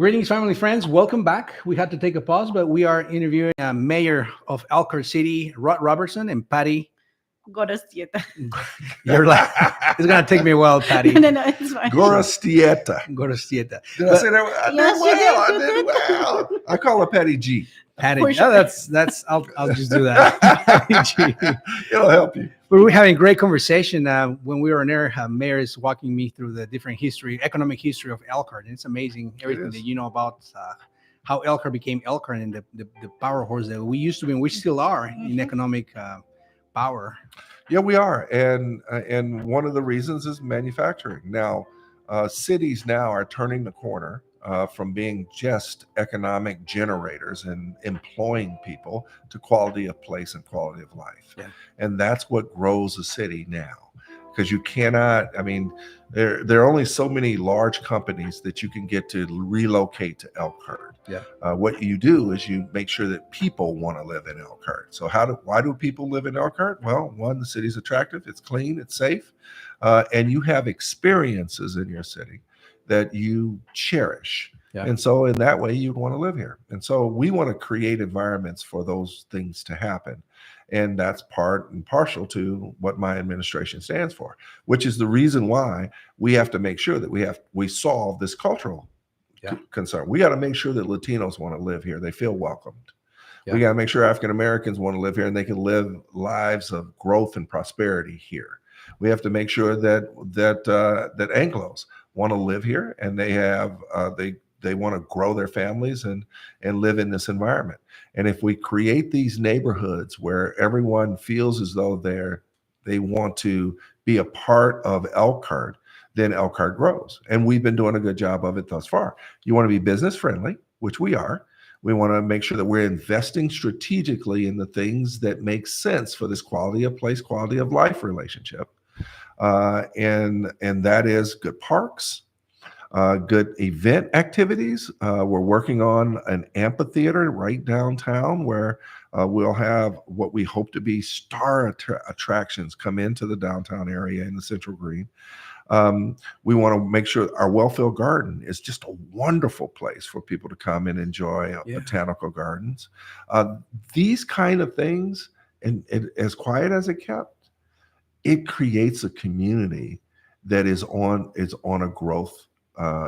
Greetings, family friends. Welcome back. We had to take a pause, but we are interviewing Mayor of Elkhart City, Roberson, and Patty. Gorostieta. You're like, it's gonna take me a while, Patty. No, it's fine. Gorostieta. Gorostieta. Did I say that? I Yes, did you well. did, I you did did. well. I call her Patty G. Patty. For Oh, sure. that's. I'll just do that. Patty G. It'll help you. But we're having a great conversation. When we were on there, Mayor is walking me through the different economic history of Elkhart, and it's amazing everything is. that you know about how Elkhart became Elkhart and the power horse that we used to be, and we still are in economic power. Yeah, we are, and one of the reasons is manufacturing. Now, cities now are turning the corner from being just economic generators and employing people to quality of place and quality of life. Yeah. And that's what grows a city now, because you cannot. I mean, there are only so many large companies that you can get to relocate to Elkhart. Yeah. What you do is you make sure that people want to live in Elkhart. So why do people live in Elkhart? Well, one, the city's attractive, it's clean, it's safe, and you have experiences in your city that you cherish. Yeah. And so in that way, you'd want to live here. And so we want to create environments for those things to happen. And that's part and partial to what my administration stands for, which is the reason why we have to make sure that we solve this cultural concern. We got to make sure that Latinos want to live here. They feel welcomed. Yeah. We got to make sure African Americans want to live here and they can live lives of growth and prosperity here. We have to make sure that Anglos want to live here and they want to grow their families and live in this environment. And if we create these neighborhoods where everyone feels as though they want to be a part of Elkhart, then Elkhart grows. And we've been doing a good job of it thus far. You want to be business friendly, which we are. We want to make sure that we're investing strategically in the things that make sense for this quality of place, quality of life relationship. And that is good parks, good event activities. We're working on an amphitheater right downtown where we'll have what we hope to be star attractions come into the downtown area in the Central Green. We want to make sure our Wellfield Garden is just a wonderful place for people to come and enjoy botanical gardens. These kind of things, and as quiet as it kept, it creates a community that is on a growth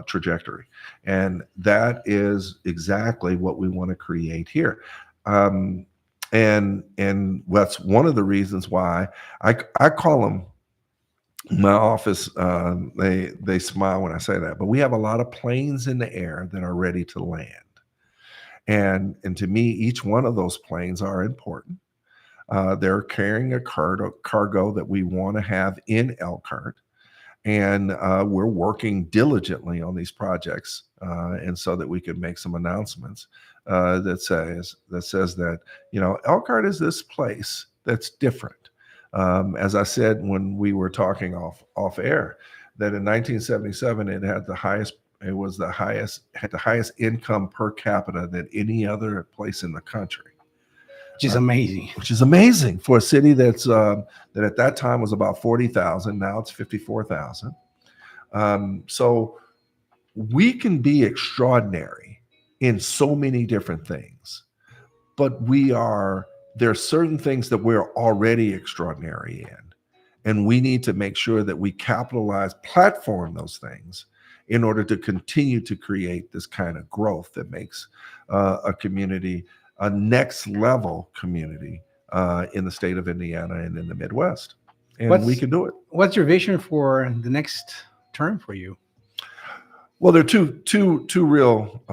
trajectory. And that is exactly what we want to create here. And that's one of the reasons why I call them my office. They smile when I say that, but we have a lot of planes in the air that are ready to land. And to me, each one of those planes are important. They're carrying a cargo that we want to have in Elkhart. And we're working diligently on these projects, and so that we can make some announcements that says that Elkhart is this place that's different. As I said when we were talking off air, that in 1977 it had the highest income per capita than any other place in the country. Which is amazing For a city that's that at that time was about 40,000. Now it's 54,000. So we can be extraordinary in so many different things, but there are certain things that we're already extraordinary in, and we need to make sure that we platform those things in order to continue to create this kind of growth that makes a community a next level community in the state of Indiana and in the Midwest. And we can do it. What's your vision for the next term for you? Well, there are two real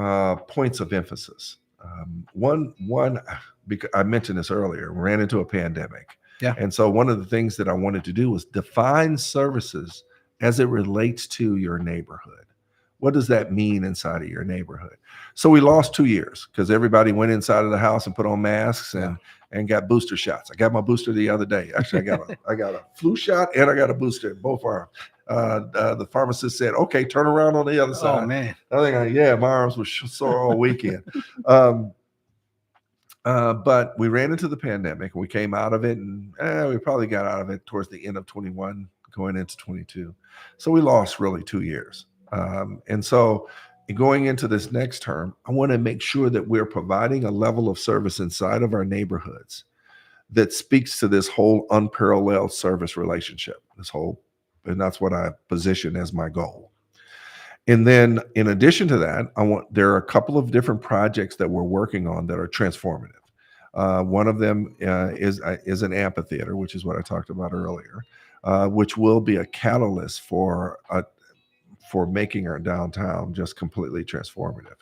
points of emphasis. One, because I mentioned this earlier, we ran into a pandemic. Yeah. And so one of the things that I wanted to do was define services as it relates to your neighborhood. What does that mean inside of your neighborhood? So we lost 2 years because everybody went inside of the house and put on masks and got booster shots. I got my booster the other day. Actually, I got a flu shot and I got a booster in both arms. The pharmacist said, "Okay, turn around on the other side." Oh man! My arms were sore all weekend. But we ran into the pandemic. We came out of it, and we probably got out of it towards the end of 21, going into 22. So we lost really 2 years. And so going into this next term, I want to make sure that we're providing a level of service inside of our neighborhoods that speaks to this whole unparalleled service relationship, and that's what I position as my goal. And then in addition to that, there are a couple of different projects that we're working on that are transformative. One of them is an amphitheater, which is what I talked about earlier, which will be a catalyst for making our downtown just completely transformative.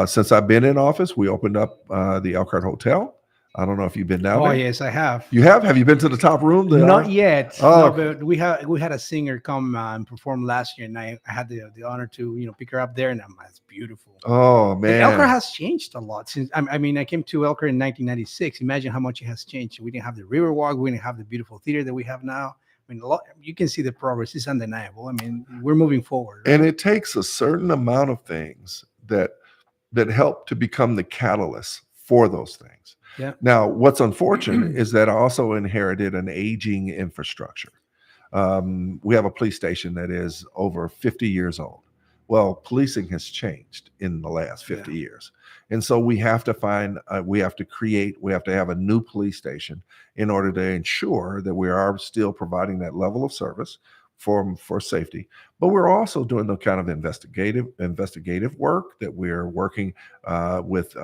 Since I've been in office, we opened up the Elkhart Hotel. I don't know if you've been down Oh there. yes, I have. You have? Have you been to the top room? Not yet. Oh. No, but we had a singer come and perform last year, and I had the honor to pick her up there, and it's beautiful. Oh And man, Elkhart has changed a lot since. I mean, I came to Elkhart in 1996. Imagine how much it has changed. We didn't have the Riverwalk. We didn't have the beautiful theater that we have now. I mean, you can see the progress. It's undeniable. I mean, we're moving forward. Right? And it takes a certain amount of things that help to become the catalyst for those things. Yeah. Now, what's unfortunate is that I also inherited an aging infrastructure. We have a police station that is over 50 years old. Well, policing has changed in the last 50 years. And so we have to have a new police station in order to ensure that we are still providing that level of service for safety. But we're also doing the kind of investigative work that we're working with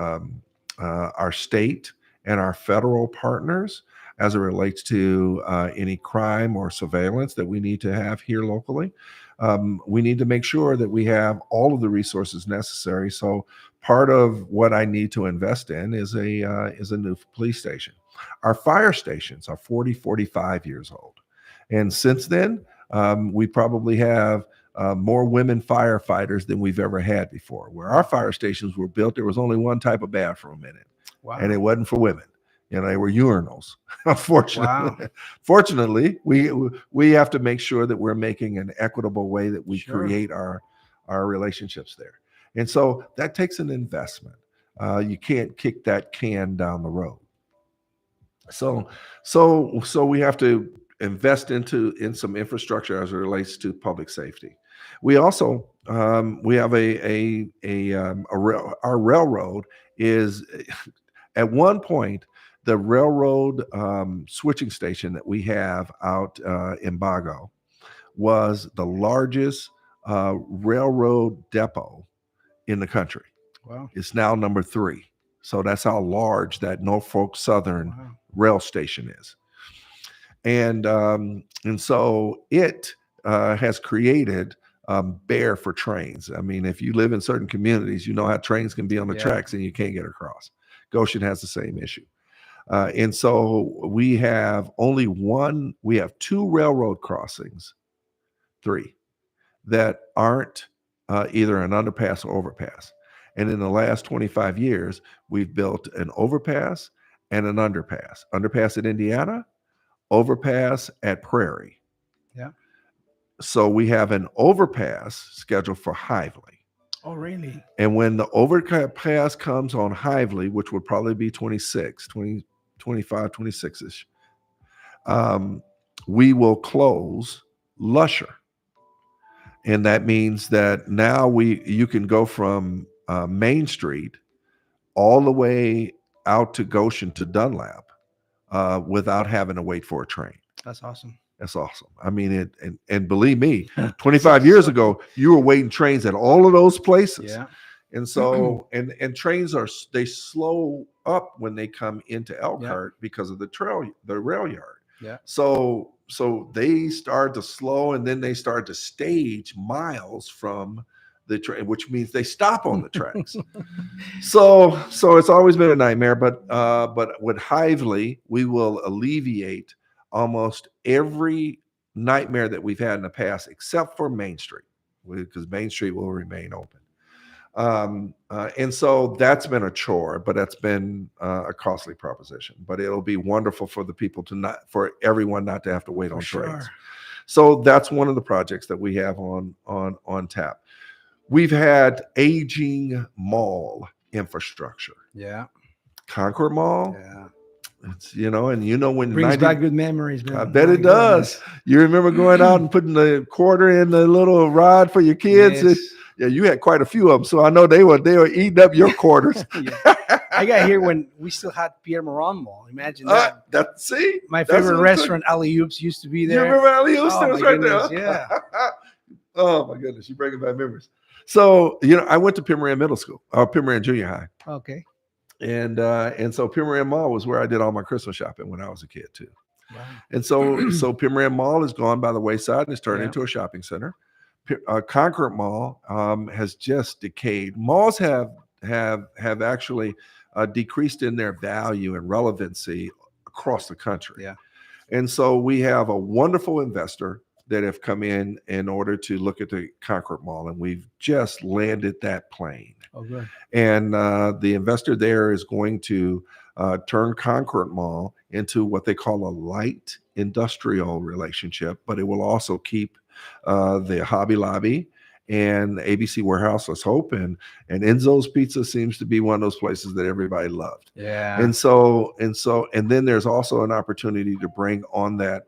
our state and our federal partners as it relates to any crime or surveillance that we need to have here locally. We need to make sure that we have all of the resources necessary. So part of what I need to invest in is a new police station. Our fire stations are 45 years old. And since then, we probably have more women firefighters than we've ever had before. Where our fire stations were built, there was only one type of bathroom in it. Wow. And it wasn't for women. They were urinals. Unfortunately, Wow. Fortunately, we have to make sure that we're making an equitable way that we create our relationships there. And so that takes an investment. You can't kick that can down the road. So we have to invest in some infrastructure as it relates to public safety. We also we have our railroad is at one point the railroad switching station that we have out in Bago was the largest railroad depot in the country. Wow. It's now number 3. So that's how large that Norfolk Southern rail station is. And so it has created bear for trains. I mean, if you live in certain communities, you know how trains can be on the tracks and you can't get across. Goshen has the same issue. And so we have 2 railroad crossings, 3, that aren't either an underpass or overpass. And in the last 25 years, we've built an overpass and an underpass. Underpass at Indiana, overpass at Prairie. Yeah. So we have an overpass scheduled for Hively. Oh, really? And when the overpass comes on Hively, which would probably be 25, 26-ish, we will close Lusher. And that means that now you can go from Main Street all the way out to Goshen to Dunlap without having to wait for a train. That's awesome. That's awesome. I mean, and believe me, 25 years ago, you were waiting trains at all of those places. Yeah. And so, and trains they slow up when they come into Elkhart because of the rail yard. Yeah. So they start to slow, and then they start to stage miles from the train, which means they stop on the tracks. So it's always been a nightmare. But with Hively, we will alleviate almost every nightmare that we've had in the past, except for Main Street, because Main Street will remain open. And so that's been a chore, but that's been a costly proposition. But it'll be wonderful for the people for everyone not to have to wait on trains. So that's one of the projects that we have on tap. We've had aging mall infrastructure. Yeah. Concord Mall. Yeah. It's when brings back good memories, man. I bet it does. You remember going out and putting the quarter in the little rod for your kids. Yes. Yeah, you had quite a few of them, so I know they were eating up your quarters. Yeah. I got here when we still had Pierre Moran Mall. Imagine that. See, My that's favorite what I'm talking- restaurant, Alley Oops, used to be You there. remember Ali Oops? Oh, That was my right goodness, there. yeah. Oh my goodness, you're bringing back memories. So I went to Pimmoran Middle School, Pimmoran Junior High, Okay. and so Pimmoran Mall was where I did all my Christmas shopping when I was a kid too. Wow. And so Pimmoran Mall is gone by the wayside and it's turned Yeah. into a shopping center. Concord Mall has just decayed. Malls have actually decreased in their value and relevancy across the country. Yeah. And so we have a wonderful investor that have come in order to look at the Concord Mall, and we've just landed that plane. Oh, good. And the investor there is going to turn Concord Mall into what they call a light industrial relationship, but it will also keep the Hobby Lobby and ABC Warehouse, let's hope, and Enzo's Pizza seems to be one of those places that everybody loved. Yeah. And then there's also an opportunity to bring on that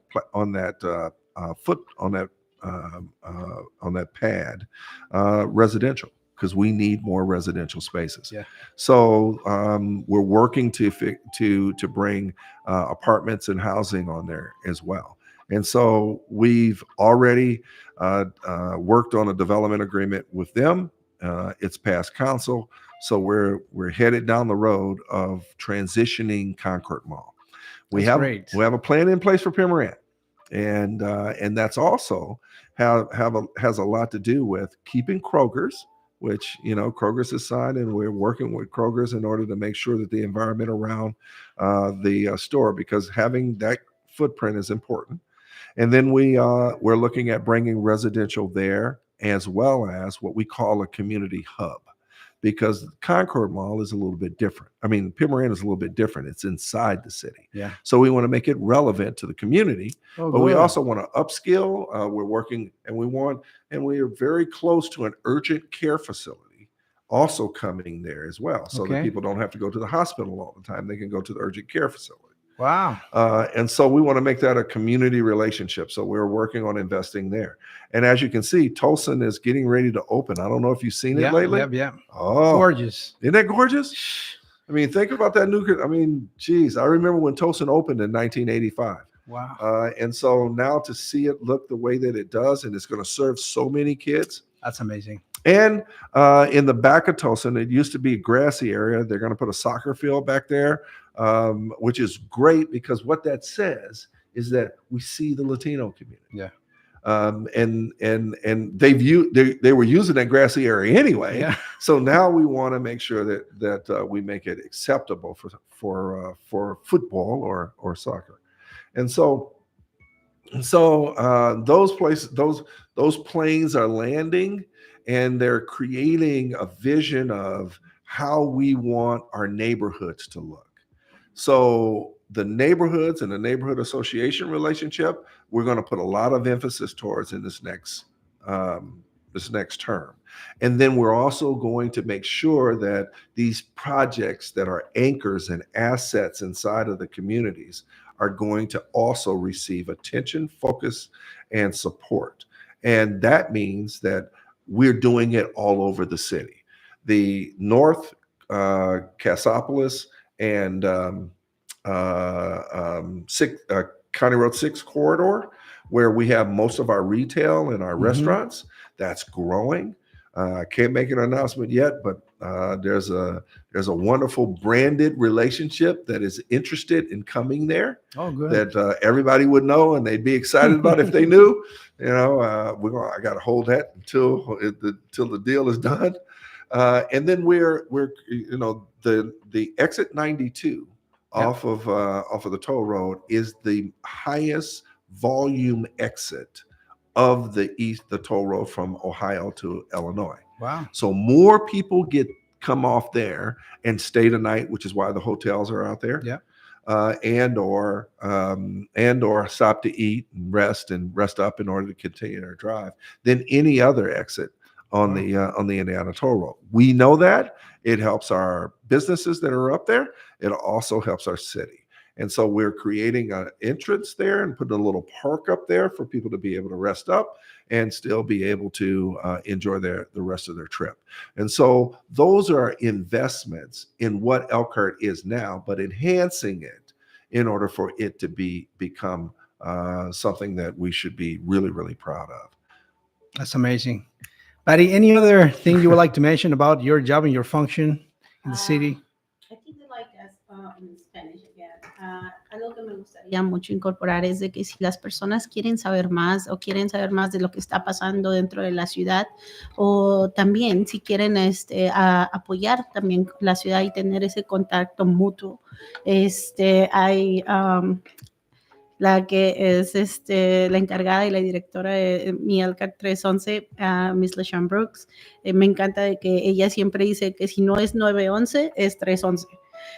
pad residential, because we need more residential spaces. Yeah. So we're working to bring apartments and housing on there as well. And so we've already worked on a development agreement with them. It's passed council, so we're headed down the road of transitioning Concord Mall. We That's have great. we have a plan in place for Pimmoran, and that's also has a lot to do with keeping Kroger's, which Kroger's is signed, and we're working with Kroger's in order to make sure that the environment around the store, because having that footprint is important. And then we're looking at bringing residential there, as well as what we call a community hub, because Concord Mall is a little bit different. I mean, Pimmoran is a little bit different. It's inside the city. Yeah. So we want to make it relevant to the community, Oh, but we good. also want to upskill. We're working, and we are very close to an urgent care facility also coming there as well, so that Okay. people don't have to go to the hospital all the time. They can go to the urgent care facility. Wow. And so we want to make that a community relationship. So we're working on investing there. And as you can see, Tolson is getting ready to open. I don't know if you've seen it lately. Yeah. Oh, Gorgeous. isn't that gorgeous? I mean, think about that geez, I remember when Tolson opened in 1985. Wow. And so now to see it look the way that it does, and it's going to serve so many kids. That's amazing. And in the back of Tolson, it used to be a grassy area. They're going to put a soccer field back there, which is great, because what that says is that we see the Latino community. Yeah. And they were using that grassy area anyway. Yeah. So now we want to make sure that we make it acceptable for football or soccer. And so those places, those planes are landing, and they're creating a vision of how we want our neighborhoods to look. So the neighborhoods and the neighborhood association relationship, we're going to put a lot of emphasis towards in this next term. And then we're also going to make sure that these projects that are anchors and assets inside of the communities are going to also receive attention, focus, and support. And that means that we're doing it all over the city. The North Cassopolis and County Road 6 corridor, where we have most of our retail and our restaurants, that's growing. I can't make an announcement yet, but there's a wonderful branded relationship that is interested in coming there. Oh, good. That everybody would know, and they'd be excited about if they knew. I got to hold that until the deal is done, and then we're the exit 92 off of the toll road is the highest volume exit of the toll road from Ohio to Illinois. Wow. So more people come off there and stay the night, which is why the hotels are out there. Yeah. And or stop to eat and rest up in order to continue their drive than any other exit on the Indiana toll road. We know that it helps our businesses that are up there. It also helps our city. And so we're creating an entrance there and putting a little park up there for people to be able to rest up and still be able to enjoy the rest of their trip. And so those are investments in what Elkhart is now, but enhancing it in order for it to become something that we should be really, really proud of. That's amazing. Patty, any other thing you would like to mention about your job and your function in the city? I think that like as in Spanish again, algo que me gustaría mucho incorporar es de que si las personas quieren saber más o quieren saber más de lo que está pasando dentro de la ciudad o también si quieren apoyar también la ciudad y tener ese contacto mutuo, hay la que es la encargada y la directora de mi Elkhart 311, Miss LaShawn Brooks. Me encanta de que ella siempre dice que si no es 911, es 311.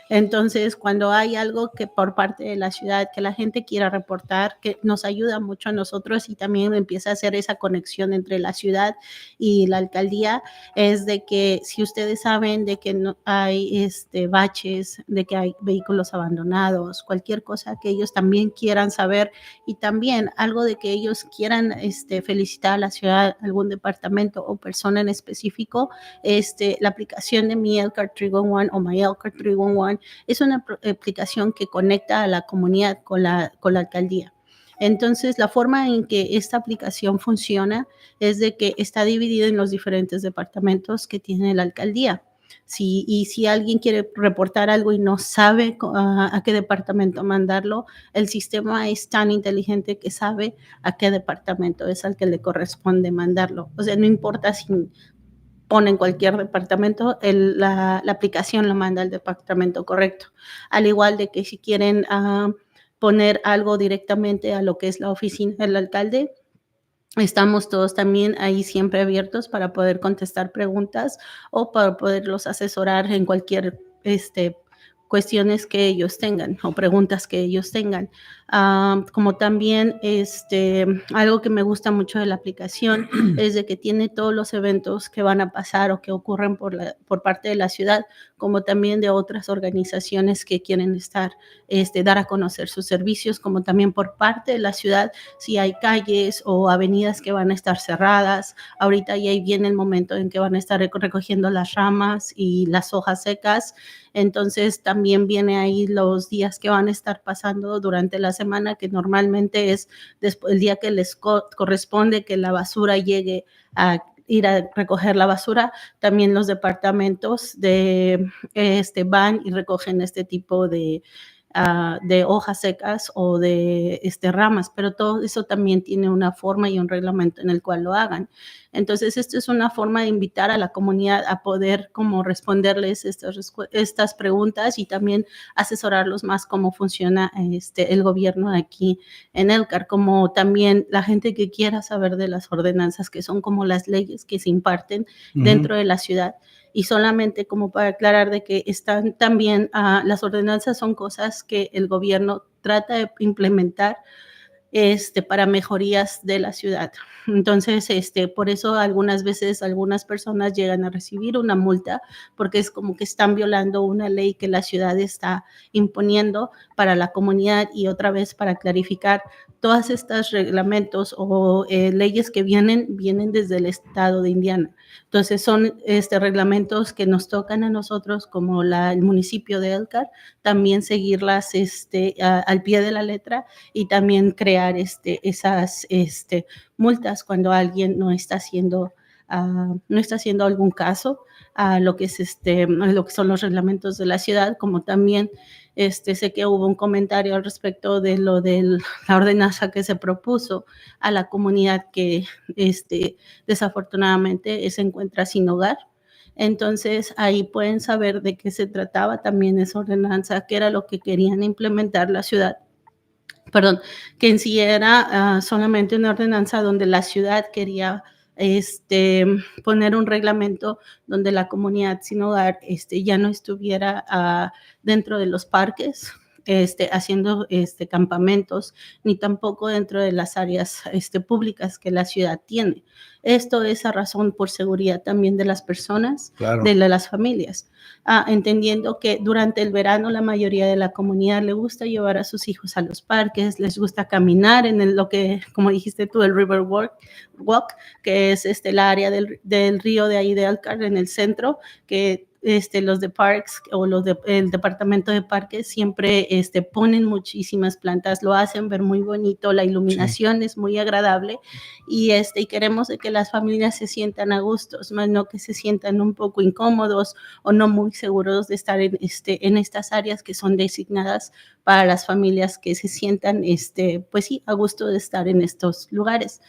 Entonces, cuando hay algo que por parte de la ciudad que la gente quiera reportar, que nos ayuda mucho a nosotros y también empieza a hacer esa conexión entre la ciudad y la alcaldía, es de que si ustedes saben de que no hay baches, de que hay vehículos abandonados, cualquier cosa que ellos también quieran saber y también algo de que ellos quieran felicitar a la ciudad, algún departamento o persona en específico, la aplicación de Mi Elkhart 311 o My Elkhart 311 es una aplicación que conecta a la comunidad con la alcaldía. Entonces, la forma en que esta aplicación funciona es de que está dividida en los diferentes departamentos que tiene la alcaldía. Si alguien quiere reportar algo y no sabe a qué departamento mandarlo, el sistema es tan inteligente que sabe a qué departamento es al que le corresponde mandarlo. O sea, no importa si ponen cualquier departamento, la aplicación lo manda al departamento correcto. Al igual de que si quieren poner algo directamente a lo que es la oficina del alcalde, estamos todos también ahí siempre abiertos para poder contestar preguntas o para poderlos asesorar en cualquier cuestiones que ellos tengan o preguntas que ellos tengan. Como también algo que me gusta mucho de la aplicación es de que tiene todos los eventos que van a pasar o que ocurren por parte de la ciudad, como también de otras organizaciones que quieren dar a conocer sus servicios, como también por parte de la ciudad, si hay calles o avenidas que van a estar cerradas. Ahorita ya viene el momento en que van a estar recogiendo las ramas y las hojas secas. Entonces también viene ahí los días que van a estar pasando durante la semana, que normalmente es después, el día que les corresponde que la basura llegue a ir a recoger la basura. También los departamentos van y recogen este tipo de hojas secas o de ramas, pero todo eso también tiene una forma y un reglamento en el cual lo hagan. Entonces, esto es una forma de invitar a la comunidad a poder como responderles estas preguntas y también asesorarlos más cómo funciona el gobierno aquí en Elkhart, como también la gente que quiera saber de las ordenanzas, que son como las leyes que se imparten dentro de la ciudad. Y solamente como para aclarar de que están también, las ordenanzas son cosas que el gobierno trata de implementar para mejorías de la ciudad. Entonces, por eso algunas veces algunas personas llegan a recibir una multa porque es como que están violando una ley que la ciudad está imponiendo para la comunidad. Y otra vez para clarificar, todas estas reglamentos o leyes que vienen desde el estado de Indiana. Entonces son reglamentos que nos tocan a nosotros como el municipio de Elkhart, también seguirlas al pie de la letra y también crear esas multas cuando alguien no está haciendo algún caso a lo que es lo que son los reglamentos de la ciudad. Como también sé que hubo un comentario al respecto de lo de la ordenanza que se propuso a la comunidad que desafortunadamente se encuentra sin hogar. Entonces ahí pueden saber de qué se trataba también esa ordenanza, qué era lo que querían implementar la ciudad. Perdón, que en sí era solamente una ordenanza donde la ciudad quería poner un reglamento donde la comunidad sin hogar ya no estuviera dentro de los parques haciendo campamentos, ni tampoco dentro de las áreas públicas que la ciudad tiene. Esto es a razón por seguridad también de las personas, Claro. de las familias. Entendiendo que durante el verano la mayoría de la comunidad le gusta llevar a sus hijos a los parques, les gusta caminar en lo que, como dijiste tú, el River Walk, que es el área del río de ahí de Elkhart, en el centro, que los de Parks o el departamento de parques siempre ponen muchísimas plantas, lo hacen ver muy bonito, la iluminación es muy agradable y queremos de que las familias se sientan a gustos, más no que se sientan un poco incómodos o no muy seguros de estar en estas áreas que son designadas para las familias que se sientan pues sí, a gusto de estar en estos lugares.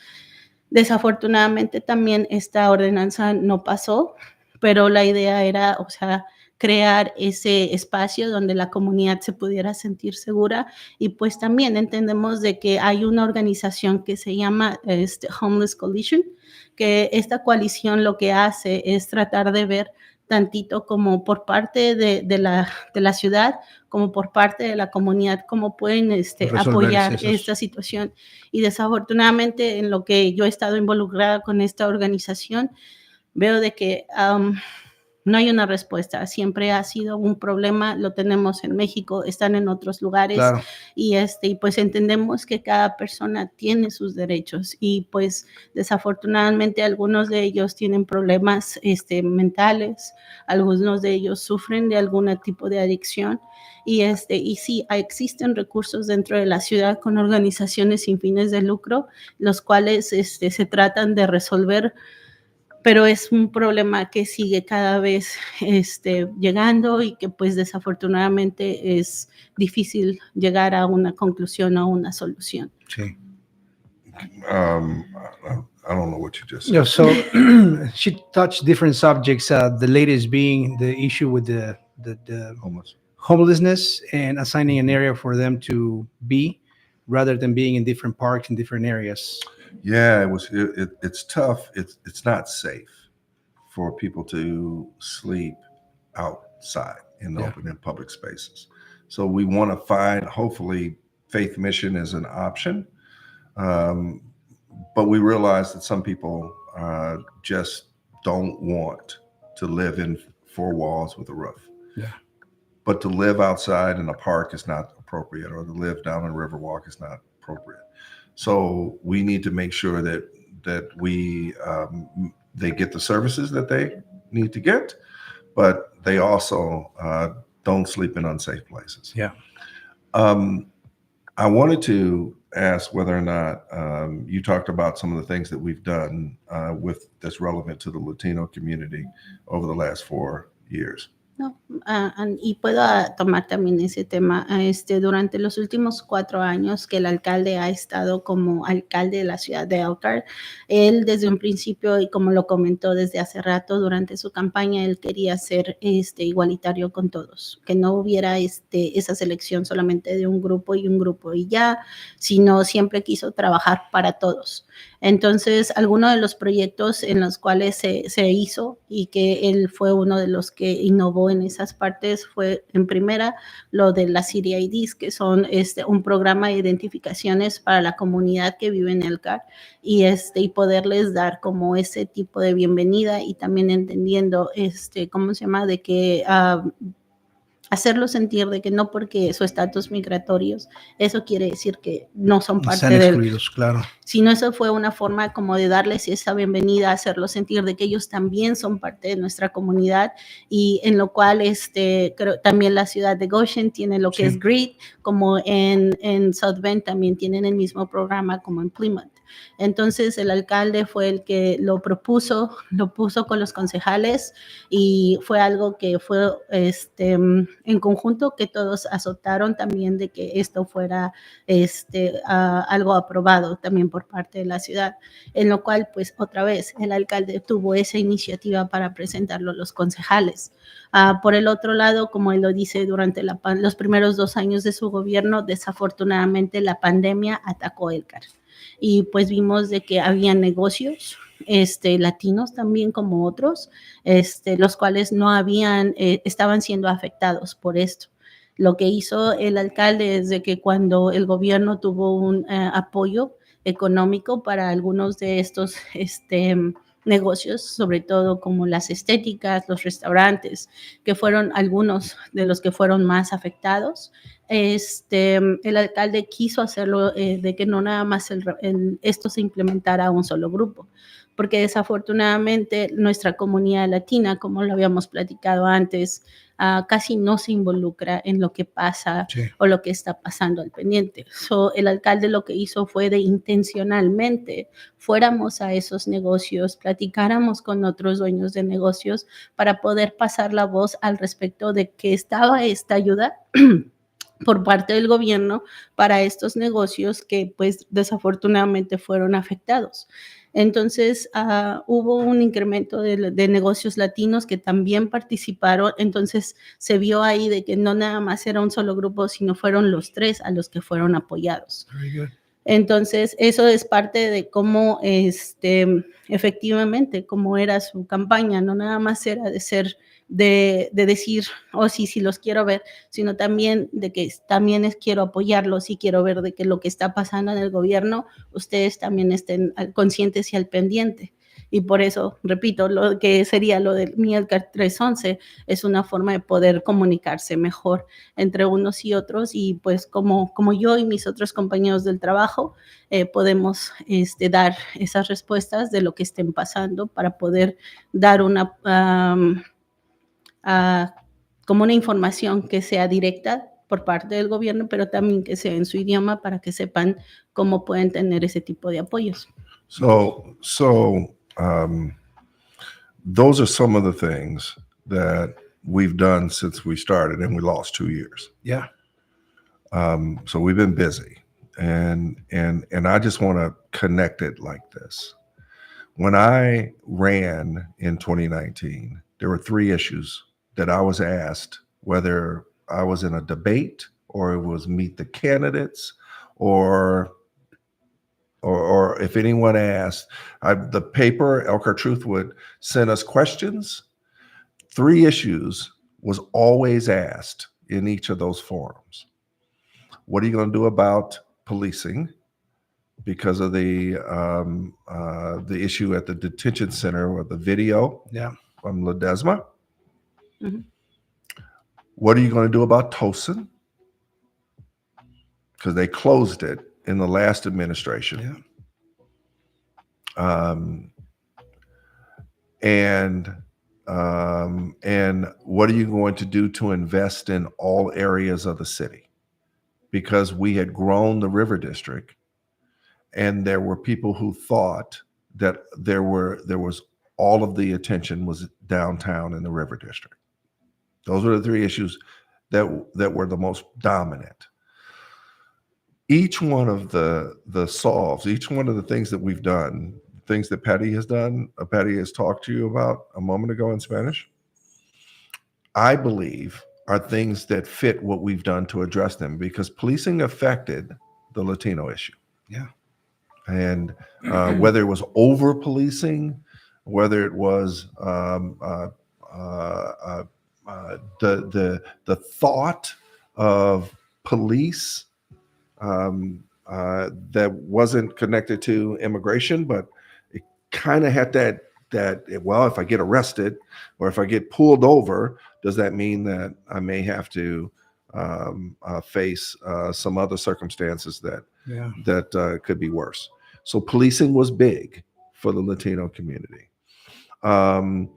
Desafortunadamente también esta ordenanza no pasó, pero la idea era, o sea, crear ese espacio donde la comunidad se pudiera sentir segura y pues también entendemos de que hay una organización que se llama Homeless Coalition, que esta coalición lo que hace es tratar de ver tantito como por parte de la ciudad, como por parte de la comunidad, cómo pueden apoyar esta situación. Y desafortunadamente en lo que yo he estado involucrada con esta organización, veo de que no hay una respuesta. Siempre ha sido un problema, lo tenemos en México, están en otros lugares. Claro. Y pues entendemos que cada persona tiene sus derechos y pues desafortunadamente algunos de ellos tienen problemas mentales, algunos de ellos sufren de algún tipo de adicción y sí, existen recursos dentro de la ciudad con organizaciones sin fines de lucro, los cuales se tratan de resolver, pero es un problema que sigue cada vez llegando y que pues desafortunadamente es difícil llegar a una conclusión o a una solución. Sí. I don't know what you just said. Yeah, so she touched different subjects, the latest being the issue with the Homeless. homelessness and assigning an area for them to be rather than being in different parks in different areas. Yeah, it's tough. It's not safe for people to sleep outside in the open and public spaces. So we want to find, hopefully, Faith Mission is an option. But we realize that some people just don't want to live in four walls with a roof. Yeah. But to live outside in a park is not appropriate, or to live down a Riverwalk is not appropriate. So we need to make sure that we they get the services that they need to get, but they also don't sleep in unsafe places. Yeah. I wanted to ask whether or not you talked about some of the things that we've done that's relevant to the Latino community over the last 4 years. No, y puedo tomar también ese tema. Durante los últimos 4 años que el alcalde ha estado como alcalde de la ciudad de Elkhart, él desde un principio, y como lo comentó desde hace rato durante su campaña, él quería ser igualitario con todos, que no hubiera esa selección solamente de un grupo y ya, sino siempre quiso trabajar para todos. Entonces, algunos de los proyectos en los cuales se hizo y que él fue uno de los que innovó en esas partes fue, en primera, lo de las City IDs, que son un programa de identificaciones para la comunidad que vive en Elkhart y poderles dar como ese tipo de bienvenida y también entendiendo, ¿cómo se llama? De que hacerlo sentir de que no porque su estatus migratorios, eso quiere decir que no son parte Están excluidos, claro. Sino eso fue una forma como de darles esa bienvenida, hacerlo sentir de que ellos también son parte de nuestra comunidad y en lo cual creo también la ciudad de Goshen tiene lo que es GREET, como en South Bend también tienen el mismo programa como en Plymouth. Entonces el alcalde fue el que lo puso con los concejales y fue algo que fue en conjunto que todos aceptaron también de que esto fuera algo aprobado también por parte de la ciudad, en lo cual pues otra vez el alcalde tuvo esa iniciativa para presentarlo a los concejales. Por el otro lado, como él lo dice, durante los primeros 2 años de su gobierno, desafortunadamente la pandemia atacó Elkhart. Y pues vimos de que había negocios latinos también como otros, los cuales no estaban siendo afectados por esto. Lo que hizo el alcalde es de que cuando el gobierno tuvo un apoyo económico para algunos de estos negocios, sobre todo como las estéticas, los restaurantes, que fueron algunos de los que fueron más afectados, el alcalde quiso hacerlo de que no nada más esto se implementara a un solo grupo, porque desafortunadamente nuestra comunidad latina, como lo habíamos platicado antes, casi no se involucra en lo que pasa Sí. o lo que está pasando al pendiente. El alcalde lo que hizo fue de intencionalmente fuéramos a esos negocios, platicáramos con otros dueños de negocios para poder pasar la voz al respecto de que estaba esta ayuda por parte del gobierno para estos negocios que pues desafortunadamente fueron afectados. Entonces hubo un incremento de negocios latinos que también participaron, entonces se vio ahí de que no nada más era un solo grupo, sino fueron los 3 a los que fueron apoyados. Very good. Entonces, eso es parte de cómo, efectivamente, cómo era su campaña, no nada más era de decir, oh, sí, los quiero ver, sino también de que también quiero apoyarlos y quiero ver de que lo que está pasando en el gobierno, ustedes también estén conscientes y al pendiente. Y por eso, repito, lo que sería lo del Elkhart 311 es una forma de poder comunicarse mejor entre unos y otros, y pues como yo y mis otros compañeros del trabajo podemos dar esas respuestas de lo que estén pasando para poder dar como una información que sea directa por parte del gobierno, pero también que sea en su idioma para que sepan cómo pueden tener ese tipo de apoyos. Those are some of the things that we've done since we started, and we lost 2 years. Yeah. So we've been busy, and I just want to connect it like this. When I ran in 2019, there were 3 issues that I was asked, whether I was in a debate or it was meet the candidates, or if anyone asked, the paper Elkhart Truth would send us questions. 3 issues was always asked in each of those forums. What are you going to do about policing because of the issue at the detention center with the video from Ledesma? Mm-hmm. What are you going to do about Tosin? Because they closed it in the last administration. Yeah. And what are you going to do to invest in all areas of the city? Because we had grown the River District, and there were people who thought that there was all of the attention was downtown in the River District. Those were the 3 issues that were the most dominant. Each one of the solves, each one of the things that we've done, things that Patty has done, Patty has talked to you about a moment ago in Spanish, I believe are things that fit what we've done to address them, because policing affected the Latino issue. Yeah. And whether it was over policing, whether it was the thought of police that wasn't connected to immigration, but it kind of had that, well, if I get arrested or if I get pulled over, does that mean that I may have to face some other circumstances that could be worse? So policing was big for the Latino community. The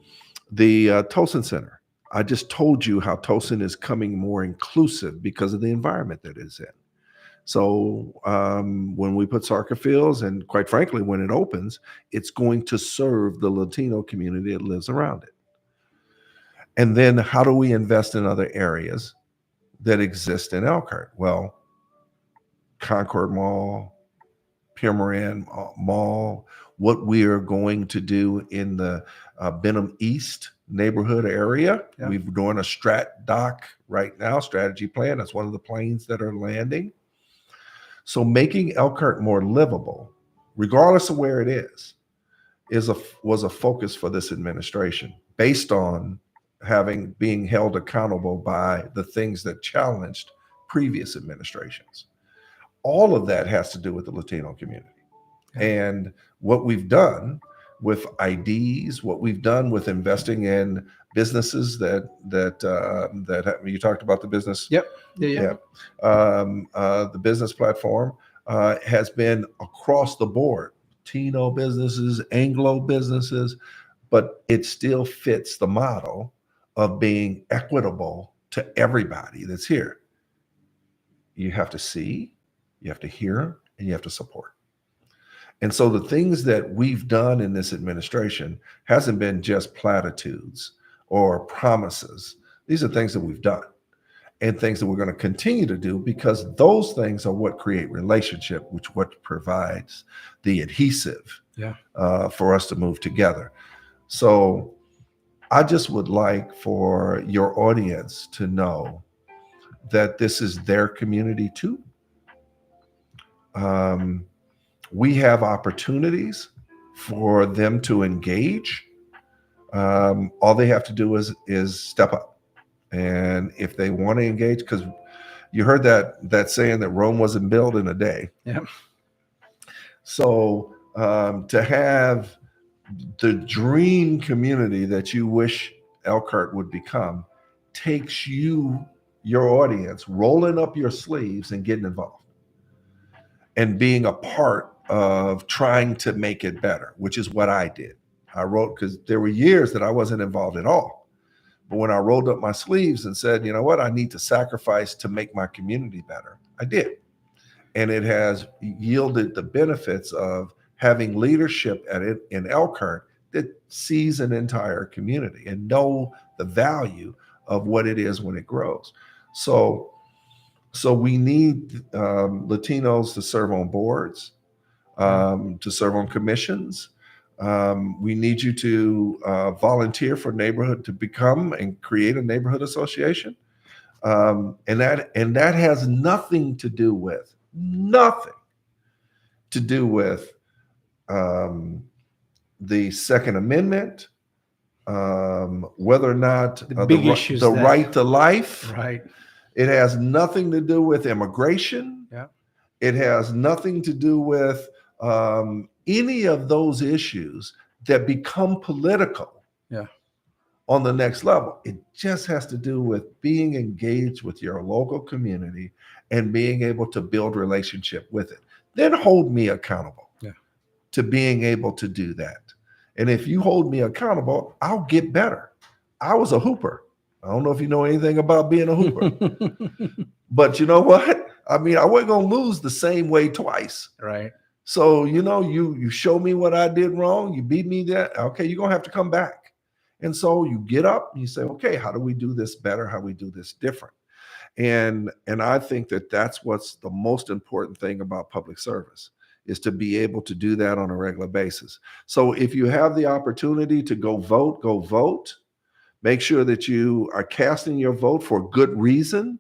Tosin Center, I just told you how Tosin is coming more inclusive because of the environment that it's in. So when we put soccer fields, and quite frankly, when it opens, it's going to serve the Latino community that lives around it. And then how do we invest in other areas that exist in Elkhart? Well, Concord Mall, Pierre Moran Mall, what we are going to do in the Benham East neighborhood area. Yeah. We're doing a strat doc right now, strategy plan. That's one of the planes that are landing. So making Elkhart more livable, regardless of where it is was a focus for this administration, based on being held accountable by the things that challenged previous administrations. All of that has to do with the Latino community. Yeah. And what we've done with IDs, what we've done with investing in businesses that you talked about the business. Yep. Yeah. The business platform has been across the board, Latino businesses, Anglo businesses, but it still fits the model of being equitable to everybody that's here. You have to see, you have to hear, and you have to support. And so the things that we've done in this administration hasn't been just platitudes or promises. These are things that we've done and things that we're going to continue to do, because those things are what create relationship, which what provides the adhesive for us to move together. So I just would like for your audience to know that this is their community too. We have opportunities for them to engage. All they have to do is step up. And if they want to engage, because you heard that saying that Rome wasn't built in a day. Yeah. So to have the dream community that you wish Elkhart would become takes you, your audience, rolling up your sleeves and getting involved and being a part of trying to make it better, which is what I did. I wrote, because there were years that I wasn't involved at all. But when I rolled up my sleeves and said, you know what, I need to sacrifice to make my community better, I did. And it has yielded the benefits of having leadership in Elkhart that sees an entire community and know the value of what it is when it grows. So we need Latinos to serve on boards, to serve on commissions. We need you to volunteer for neighborhood, to become and create a neighborhood association. And that has nothing to do with the Second Amendment, whether or not the right to life. Right. It has nothing to do with immigration. Yeah. It has nothing to do with any of those issues that become political. Yeah. On the next level. It just has to do with being engaged with your local community and being able to build relationship with it. Then hold me accountable to being able to do that. And if you hold me accountable, I'll get better. I was a hooper. I don't know if you know anything about being a hooper, but you know what? I mean, I wasn't going to lose the same way twice. Right. So, you show me what I did wrong. You beat me there. Okay, you're going to have to come back. And so you get up and you say, okay, how do we do this better? How do we do this different? And I think that that's what's the most important thing about public service, is to be able to do that on a regular basis. So if you have the opportunity to go vote. Make sure that you are casting your vote for good reason,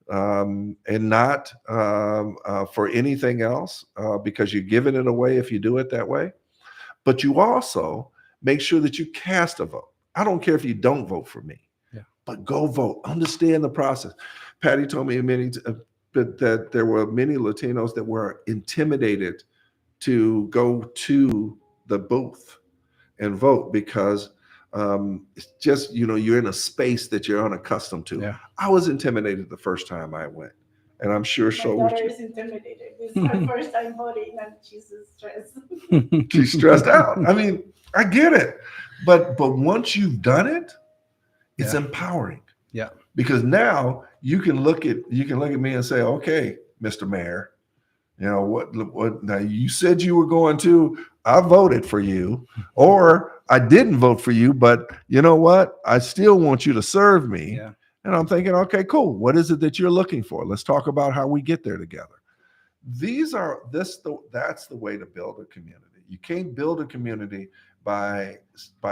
and not for anything else, because you're giving it away if you do it that way. But you also make sure that you cast a vote. I don't care if you don't vote for me, but go vote. Understand the process. Patty told me that there were many Latinos that were intimidated to go to the booth and vote because it's just, you're in a space that you're unaccustomed to. Yeah. I was intimidated the first time I went, and I'm sure so. My daughter is intimidated. This is her first time voting, and she's stressed. She's stressed out. I mean, I get it, but once you've done it, it's empowering. Yeah. Because now you can look at me and say, okay, Mr. Mayor, what now you said you were going to, I voted for you, or I didn't vote for you, but you know what? I still want you to serve me. Yeah. And I'm thinking, okay, cool. What is it that you're looking for? Let's talk about how we get there together. That's the way to build a community. You can't build a community by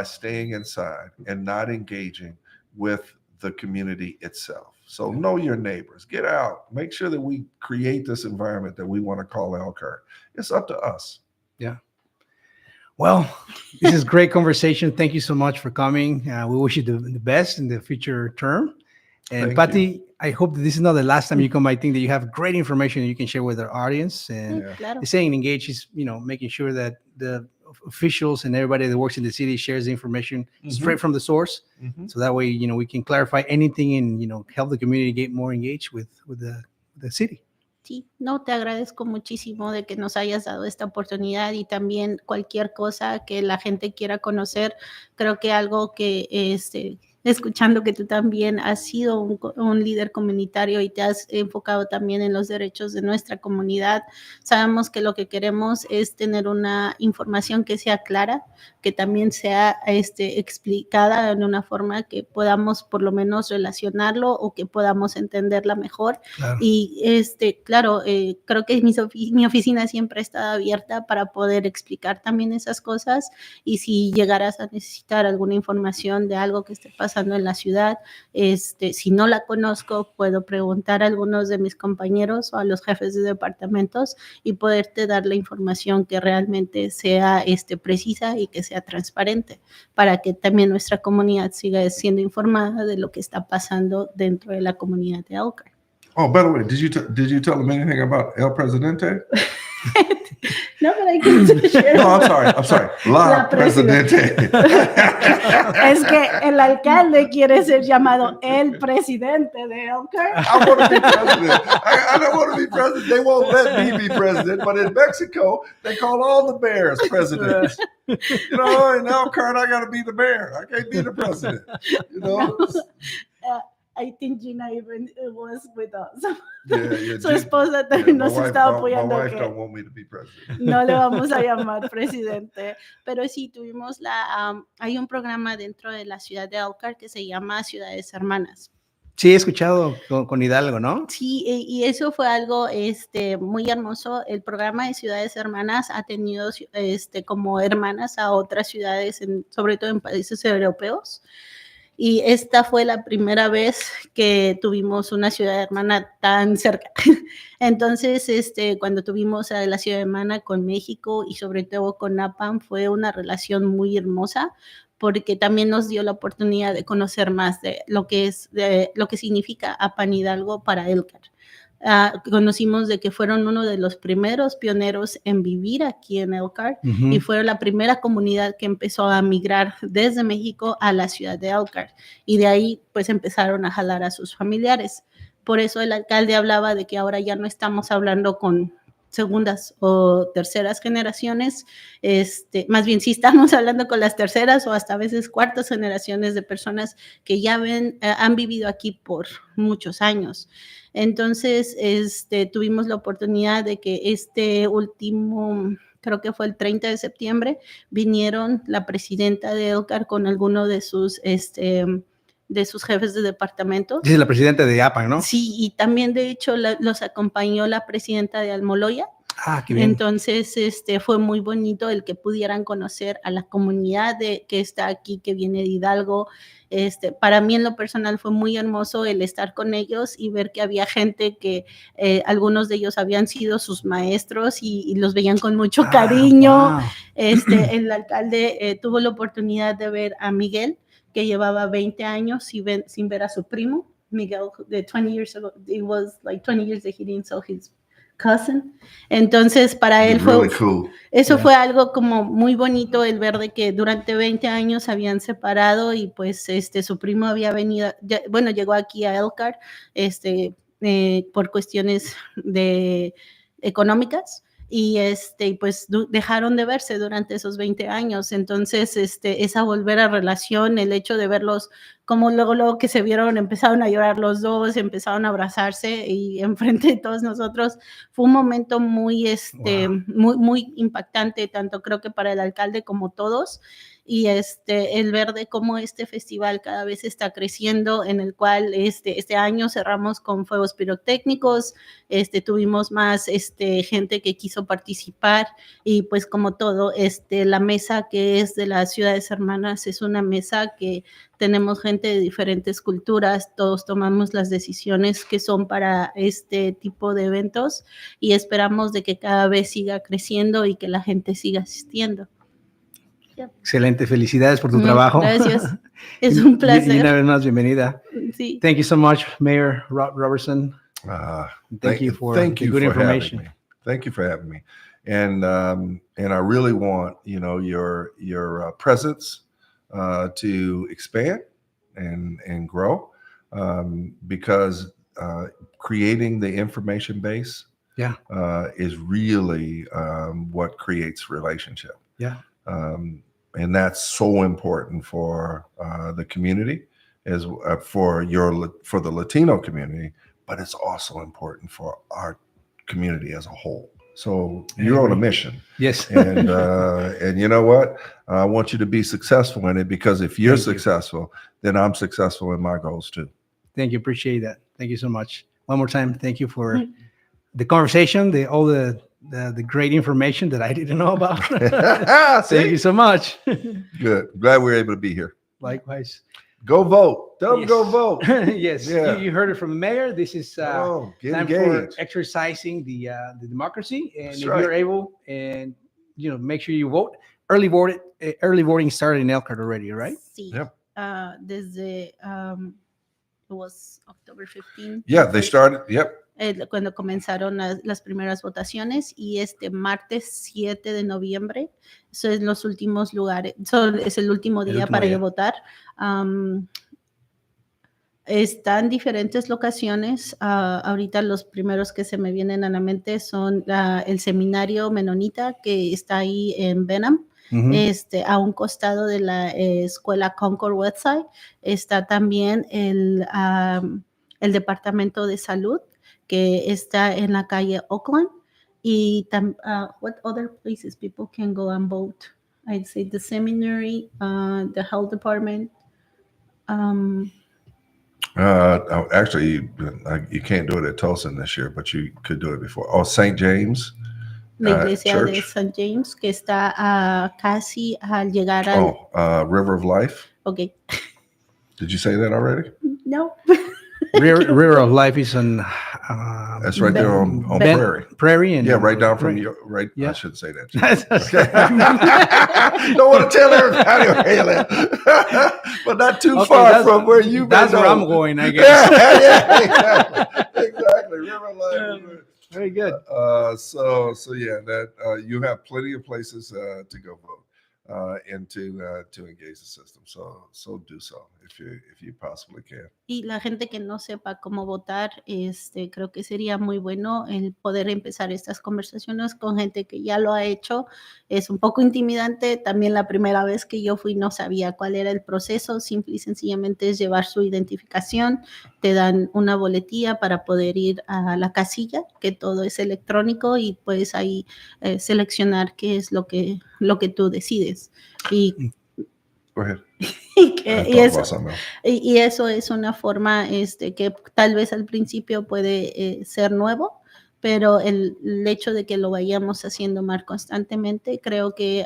staying inside and not engaging with the community itself. So know your neighbors, get out, make sure that we create this environment that we want to call Elkhart. It's up to us. Yeah. Well, this is great conversation. Thank you so much for coming. We wish you the best in the future term. And Thank Patty, I hope that this is not the last time you come. I think that you have great information you can share with our audience. And Yeah. Claro. staying engaged is, making sure that the officials and everybody that works in the city shares the information straight from the source. Mhm. So that way, we can clarify anything and, help the community get more engaged with the city. Sí, no, te agradezco muchísimo de que nos hayas dado esta oportunidad y también cualquier cosa que la gente quiera conocer. Creo que algo que, escuchando que tú también has sido un líder comunitario y te has enfocado también en los derechos de nuestra comunidad, sabemos que lo que queremos es tener una información que sea clara, que también sea explicada en una forma que podamos por lo menos relacionarlo o que podamos entenderla mejor. Claro. Y claro, creo que mi oficina siempre ha estado abierta para poder explicar también esas cosas, y si llegaras a necesitar alguna información de algo que esté pasando en la ciudad, si no la conozco, puedo preguntar a algunos de mis compañeros o a los jefes de departamentos y poderte dar la información que realmente sea precisa y que sea transparente, para que también nuestra comunidad siga siendo informada de lo que está pasando dentro de la comunidad de Elkhart. Oh, by the way, did you tell them anything about El Presidente? No, but I can share. No, I'm sorry. La Presidente. Es que el alcalde quiere ser llamado el presidente de Elkhart. I want to be president. I don't want to be president. They won't let me be president. But in Mexico, they call all the mayors presidents. In Elkhart, I got to be the mayor. I can't be the president. I think Gina even was with us. Yeah, Su esposa también nos estaba apoyando. My wife don't want me to be president. No le vamos a llamar presidente, pero sí tuvimos hay un programa dentro de la ciudad de Elkhart que se llama Ciudades Hermanas. Sí, he escuchado con Hidalgo, ¿no? Sí, y eso fue algo muy hermoso. El programa de Ciudades Hermanas ha tenido como hermanas a otras ciudades, sobre todo en países europeos. Y esta fue la primera vez que tuvimos una ciudad hermana tan cerca. Entonces, cuando tuvimos a la ciudad hermana con México y sobre todo con Napam, fue una relación muy hermosa, porque también nos dio la oportunidad de conocer más de lo que significa Apan Hidalgo para Elkhart. Conocimos de que fueron uno de los primeros pioneros en vivir aquí en Elkhart, y fue la primera comunidad que empezó a migrar desde México a la ciudad de Elkhart, y de ahí pues empezaron a jalar a sus familiares. Por eso el alcalde hablaba de que ahora ya no estamos hablando con segundas o terceras generaciones, más bien sí estamos hablando con las terceras o hasta a veces cuartas generaciones de personas que ya han vivido aquí por muchos años. Entonces, tuvimos la oportunidad de que último, creo que fue el 30 de septiembre, vinieron la presidenta de Elkhart con alguno de sus jefes de departamento. Sí, la presidenta de APAN, ¿no? Sí, y también de hecho los acompañó la presidenta de Almoloya. Ah, qué bien. Entonces, fue muy bonito el que pudieran conocer a la comunidad que está aquí, que viene de Hidalgo. Para mí en lo personal fue muy hermoso el estar con ellos y ver que había gente que algunos de ellos habían sido sus maestros y los veían con mucho cariño. Wow. El alcalde tuvo la oportunidad de ver a Miguel, que llevaba 20 años sin ver a su primo. Miguel, de 20 years ago, it was like 20 years that he didn't saw his cousin. Entonces para él fue really cool. Eso fue algo como muy bonito, el ver de que durante 20 años habían separado y pues su primo había venido, llegó aquí a Elkhart por cuestiones económicas, y pues dejaron de verse durante esos 20 años. Entonces esa volver a relación, el hecho de verlos como luego que se vieron, empezaron a llorar los dos, empezaron a abrazarse y enfrente de todos nosotros, fue un momento muy muy, muy impactante, tanto creo que para el alcalde como todos. Y el ver de cómo este festival cada vez está creciendo, en el cual este año cerramos con fuegos pirotécnicos, tuvimos más gente que quiso participar, y pues como todo, la mesa que es de las ciudades hermanas es una mesa que tenemos gente de diferentes culturas, todos tomamos las decisiones que son para este tipo de eventos, y esperamos de que cada vez siga creciendo y que la gente siga asistiendo. Excelente, felicidades por tu trabajo. Gracias. Es un Y una placer. vez más, bienvenida. Sí. Thank you so much, Mayor Roberson. Thank you for the good information. Having me. Thank you for having me. And I really want your presence to expand and grow, because creating the information base is really what creates relationship. Yeah. And that's so important for the community, as for the Latino community, but it's also important for our community as a whole. So you're on a mission. Yes. And you know what? I want you to be successful in it, because if you're successful, then I'm successful in my goals too. Thank you. Appreciate that. Thank you so much. One more time, thank you for the conversation, all the great information that I didn't know about. Thank you so much. Good. Glad we're able to be here. Likewise. Go vote. Tell them go vote. Yes. Yeah. You heard it from the mayor. This is time engaged. for exercising the democracy. And That's if right. you're able, and make sure you vote. Early voting started in Elkhart already, right? Sí. Yep. Desde it was October 15. Yeah, they started. Yep. Cuando comenzaron las primeras votaciones, y este martes 7 de noviembre, eso es los últimos lugares, es el último día para ir a votar. Están diferentes locaciones. Ahorita los primeros que se me vienen a la mente son el seminario menonita, que está ahí en Benham. A un costado de la escuela Concord Westside. Está también el departamento de salud, que está en la calle Oakland. Y what other places people can go and vote? I'd say the seminary, the health department. Actually, you can't do it at Tulsa this year, but you could do it before. Oh, St. James. La iglesia Church. de St. James, que está casi al llegar al... River of Life. Okay. Did you say that already? No. River of Life is on. That's right there on Prairie. Prairie, and right down from your right. Yeah. I shouldn't say that. Don't want to tell everybody where you live, but not too far from where you. That's where I'm going, I guess. Exactly. River of Life. Very good. So yeah, that you have plenty of places to go vote and to engage the system. So do so if you possibly can. Y la gente que no sepa cómo votar, creo que sería muy bueno el poder empezar estas conversaciones con gente que ya lo ha hecho. Es un poco intimidante. También la primera vez que yo fui no sabía cuál era el proceso. Simple y sencillamente es llevar su identificación. Te dan una boletilla para poder ir a la casilla, que todo es electrónico, y puedes ahí seleccionar qué es lo que tú decides. Y Go ahead. Y eso es una forma que tal vez al principio puede ser nuevo, pero el hecho de que lo vayamos haciendo más constantemente, creo que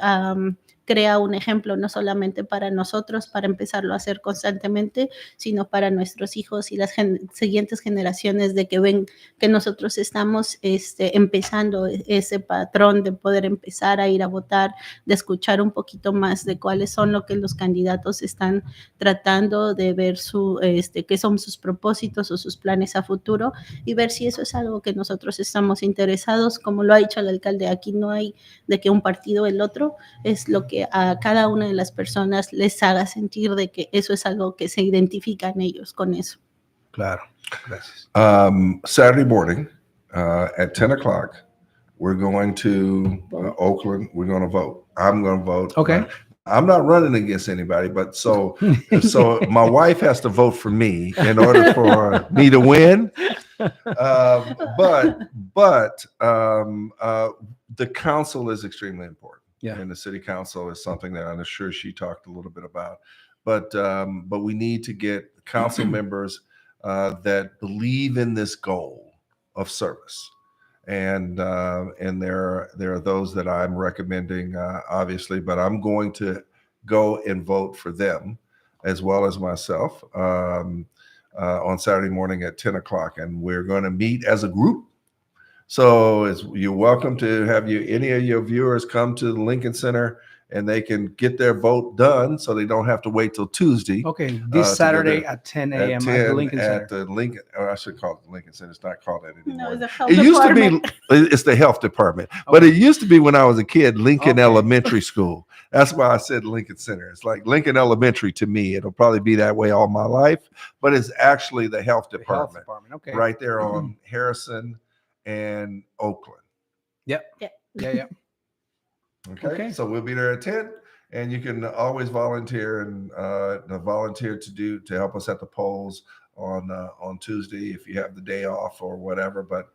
crea un ejemplo no solamente para nosotros, para empezarlo a hacer constantemente, sino para nuestros hijos y las siguientes generaciones, de que ven que nosotros estamos empezando ese patrón de poder empezar a ir a votar, de escuchar un poquito más de cuáles son lo que los candidatos están tratando, de ver qué son sus propósitos o sus planes a futuro, y ver si eso es algo que nosotros estamos interesados. Como lo ha dicho el alcalde, aquí no hay de que un partido o el otro, es lo que a cada una de las personas les haga sentir de que eso es algo que se identifican ellos con eso. Claro, gracias. Saturday morning at 10 o'clock, we're going to Oakland. We're going to vote. I'm going to vote. Okay. I'm not running against anybody, but so my wife has to vote for me in order for me to win. But the council is extremely important. Yeah. And the city council is something that I'm sure she talked a little bit about. But we need to get council members that believe in this goal of service. And there are those that I'm recommending, obviously, but I'm going to go and vote for them as well as myself on Saturday morning at 10 o'clock. And we're going to meet as a group. So you're welcome to have any of your viewers come to the Lincoln Center and they can get their vote done so they don't have to wait till Tuesday. Okay, to this go Saturday there at 10 At a.m. at 10 the Lincoln Center. at the Lincoln, or I should call it the Lincoln Center. It's not called that No, anymore. it's the health It used to department. be, it's the health department, but Okay. it used to be when I was a kid, Lincoln Okay. Elementary School. That's why I said Lincoln Center. It's like Lincoln Elementary to me. It'll probably be that way all my life, but it's actually the health The health department department. Okay. right there on Harrison and Oakland. Yep. Yeah. Yeah. Okay? Okay. So we'll be there at 10, and you can always volunteer and volunteer to help us at the polls on Tuesday if you have the day off or whatever. But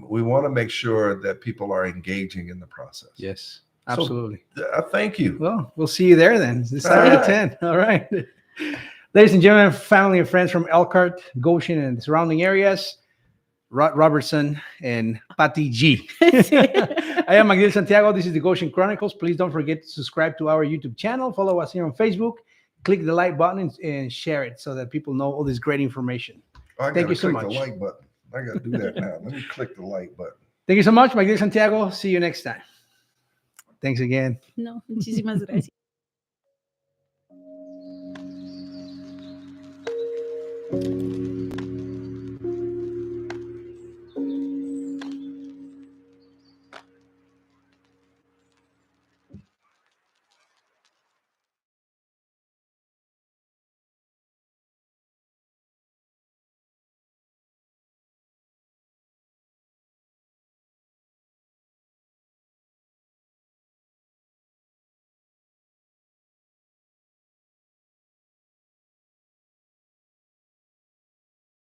we want to make sure that people are engaging in the process. Yes. So, Absolutely. Thank you. Well, we'll see you there then. This Saturday All right. at 10. All right. Ladies and gentlemen, family and friends from Elkhart, Goshen, and the surrounding areas, Roberson and Patty G. I am Miguel Santiago. This is the Goshen Chronicles. Please don't forget to subscribe to our YouTube channel. Follow us here on Facebook. Click the like button and share it so that people know all this great information. I Thank gotta you so click much. the like button. I got to do that now. Let me click the like button. Thank you so much, Miguel Santiago. See you next time. Thanks again. No, muchísimas gracias.